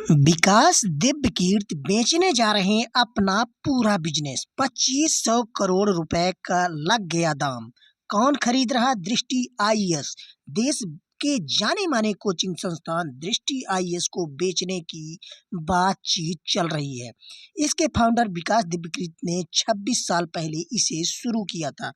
विकास दिव्यकीर्ति बेचने जा रहे हैं अपना पूरा बिजनेस। 2500 करोड़ रुपए का लग गया दाम। कौन खरीद रहा? दृष्टि आईएएस। देश के जाने माने कोचिंग संस्थान दृष्टि आईएएस को बेचने की बातचीत चल रही है। इसके फाउंडर विकास दिव्यकीर्ति ने 26 साल पहले इसे शुरू किया था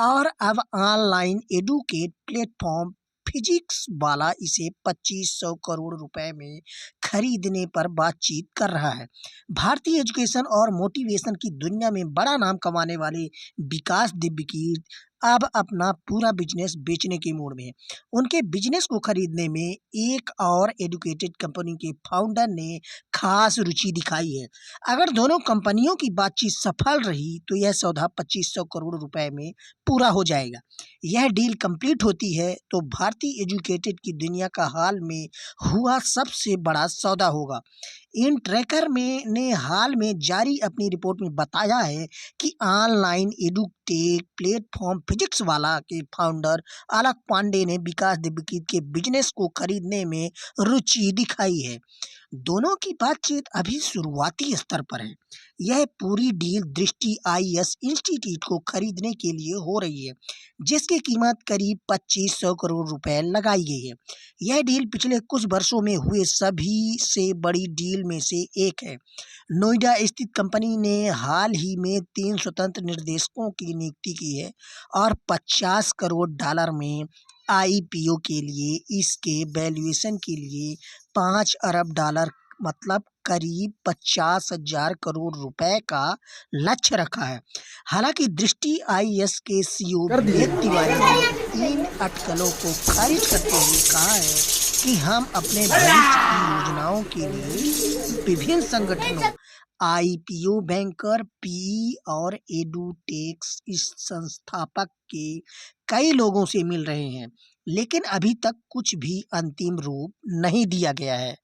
और अब ऑनलाइन एडुकेट प्लेटफॉर्म फिजिक्स वाला इसे 2500 करोड़ रुपए में खरीदने पर बातचीत कर रहा है। भारतीय एजुकेशन और मोटिवेशन की दुनिया में बड़ा नाम कमाने वाले विकास दिव्यकीर्ति अब अपना पूरा बिजनेस बेचने के मूड में है। उनके बिजनेस को खरीदने में एक और एडुकेटेड कंपनी के फाउंडर ने खास रुचि दिखाई है। अगर दोनों कंपनियों की बातचीत सफल रही तो यह सौदा 2500 करोड़ रुपए में पूरा हो जाएगा। यह डील कंप्लीट होती है तो भारतीय एजुकेटेड की दुनिया का हाल में हुआ सबसे बड़ा सौदा होगा। इन ट्रैकर में ने हाल में जारी अपनी रिपोर्ट में बताया है कि ऑनलाइन एडुटेक प्लेटफॉर्म फिजिक्स वाला के फाउंडर अलक पांडे ने विकास दिव्यकीर्ति के बिजनेस को खरीदने में रुचि दिखाई है। दोनों की बातचीत अभी शुरुआती स्तर पर है। यह पूरी डील दृष्टि आईएएस इंस्टीट्यूट को खरीदने के लिए हो रही है, जिसकी कीमत करीब 2500 करोड़ रुपए लगाई गई है। यह डील पिछले कुछ वर्षों में हुए सभी से बड़ी डील में से एक है। नोएडा स्थित कंपनी ने हाल ही में 3 स्वतंत्र निर्देशकों की नियुक्ति की है और $50 करोड़ में आईपीओ के लिए इसके वैल्यूएशन के लिए $5 अरब मतलब करीब 50,000 करोड़ रुपए का लक्ष्य रखा है। हालांकि दृष्टि आईएएस के सीईओ विवेक तिवारी ने इन अटकलों को खारिज करते हुए कहा है कि हम अपने भविष्य की योजनाओं के लिए विभिन्न संगठनों, आईपीओ बैंकर, पीई और एडुटेक्स इस संस्थापक के कई लोगों से मिल रहे हैं, लेकिन अभी तक कुछ भी अंतिम रूप नहीं दिया गया है।